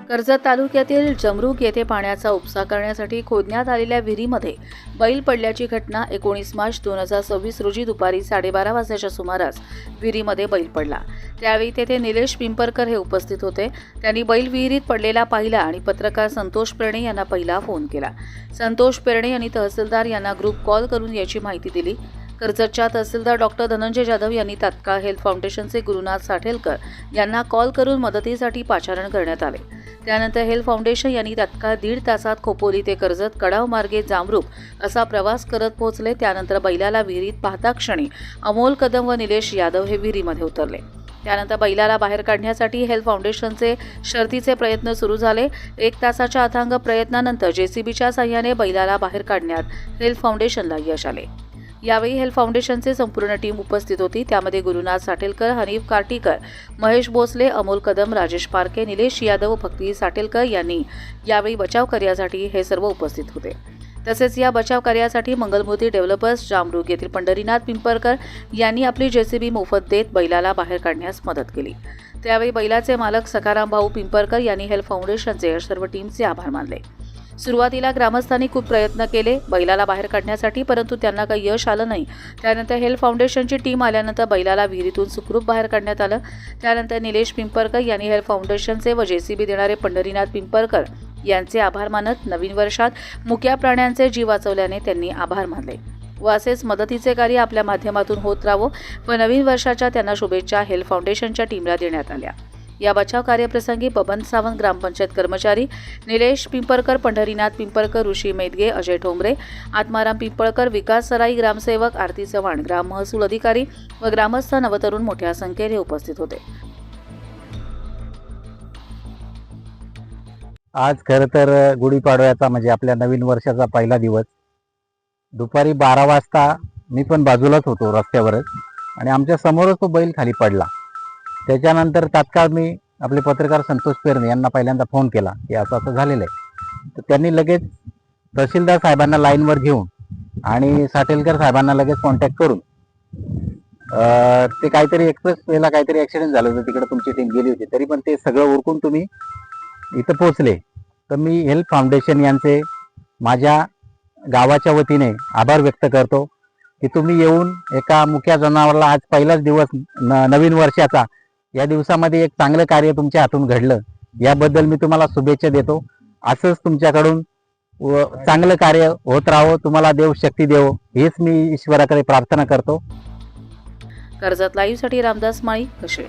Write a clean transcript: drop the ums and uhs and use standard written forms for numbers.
कर्जत तालुक्यातील जमरुक येथे पाण्याचा उपसा करण्यासाठी खोदण्यात आलेल्या विहिरीमध्ये बैल पडल्याची घटना 19 मार्च 2026 रोजी दुपारी 12:30 वाजण्याच्या सुमारास विहिरीमध्ये बैल पडला। त्यावेळी तेथे निलेश पिंपरकर हे उपस्थित होते। त्यांनी बैल विहिरीत पडलेला पाहिला आणि पत्रकार संतोष पेरणे यांना पहिला फोन केला। संतोष पेरणे यांनी तहसीलदार यांना ग्रुप कॉल करून याची माहिती दिली। कर्जतच्या तहसीलदार डॉक्टर धनंजय जाधव यांनी तात्काळ हेल्थ फाउंडेशनचे गुरुनाथ साठेलकर यांना कॉल करून मदतीसाठी पाचारण करण्यात आले। त्यानंतर हेल्थ फाउंडेशन यांनी तात्काळ 1.5 तासात खोपोली ते कर्जत कडाव मार्गे जामरुक असा प्रवास करत पोहोचले। त्यानंतर बैलाला विहिरीत पाहता क्षणी अमोल कदम व निलेश यादव हे विहिरीमध्ये उतरले। त्यानंतर बैलाला बाहेर काढण्यासाठी हेल्थ फाउंडेशनचे शर्थीचे प्रयत्न सुरू झाले। 1 तासाच्या अथांग प्रयत्नानंतर जेसीबीच्या साहाय्याने बैलाला बाहेर काढण्यात हेल्थ फाउंडेशनला यश आले। यावेळी हेल्थ फाउंडेशनचे संपूर्ण टीम उपस्थित होती। त्यामध्ये गुरुनाथ साठेलकर, हनीफ कार्टीकर, महेश भोसले, अमोल कदम, राजेश पारखे, निलेश यादव, भक्ती साठेलकर यांनी यावेळी बचाव कार्यासाठी हे सर्व उपस्थित होते। तसेच या बचाव कार्यासाठी मंगलमूर्ती डेव्हलपर्स जामरुक येथील पंढरीनाथ पिंपरकर यांनी आपली जेसीबी मोफत देत बैलाला बाहेर काढण्यास मदत केली। त्यावेळी बैलाचे मालक सखाराम भाऊ पिंपरकर यांनी हेल्थ फाउंडेशनचे सर्व टीमचे आभार मानले। सुरुवातीला ग्रामस्थांनी खूप प्रयत्न केले बैलाला बाहेर काढण्यासाठी, परंतु त्यांना काही यश आलं नाही। त्यानंतर हेल्थ फाउंडेशनची टीम आल्यानंतर बैलाला विहिरीतून सुखरूप बाहेर काढण्यात आलं। त्यानंतर निलेश पिंपरकर यांनी हेल्थ फाउंडेशनचे व जेसीबी देणारे पंढरीनाथ पिंपरकर यांचे आभार मानत नवीन वर्षात मुक्या प्राण्यांचे जीव वाचवल्याने त्यांनी आभार मानले व असेच मदतीचे कार्य आपल्या माध्यमातून होत राहावं व नवीन वर्षाच्या त्यांना शुभेच्छा हेल्थ फाउंडेशनच्या टीमला देण्यात आल्या। या बचाव कार्यप्रसंगी बबन सावंत ग्रामपंचायत कर्मचारी, निलेश पिंपरकर, पंढरीनाथ पिंपरकर, ऋषी मेदगे, अजय ठोंबरे, आत्माराम पिंपळकर, विकास सराई ग्रामसेवक, आरती चव्हाण ग्राम महसूल अधिकारी व ग्रामस्थ नवतरुण मोठ्या संख्येने उपस्थित होते। आज खरं तर गुढीपाडव्याचा म्हणजे आपल्या नवीन वर्षाचा पहिला दिवस। दुपारी 12 वाजता मी पण बाजूलाच होतो रस्त्यावरच आणि आमच्या समोरच तो बैल खाली पडला। त्याच्यानंतर तात्काळ मी आपले पत्रकार संतोष पेरणे यांना पहिल्यांदा फोन केला की असं असं झालेलं आहे। तर त्यांनी लगेच तहसीलदार साहेबांना लाईनवर घेऊन आणि साठेलकर साहेबांना लगेच कॉन्टॅक्ट करून ते काहीतरी एक्सप्रेसवेला काहीतरी ॲक्सिडेंट झालं होतं, तिकडे तुमची टीम गेली होती, तरी पण ते सगळं उरकून तुम्ही इथं पोहोचले। तर मी हेल्थ फाउंडेशन यांचे माझ्या गावाच्या वतीने आभार व्यक्त करतो की तुम्ही येऊन एका मुक्या जनावराला आज पहिलाच दिवस नवीन वर्षाचा या दिवसामध्ये एक चांगलं कार्य तुमच्या हातून घडलं, याबद्दल मी तुम्हाला शुभेच्छा देतो। असंच तुमच्याकडून चांगलं कार्य होत राहावं, तुम्हाला देव शक्ती देव हेच मी ईश्वराकडे प्रार्थना करतो। कर्जत लाईव्हसाठी रामदास माळी, कशे।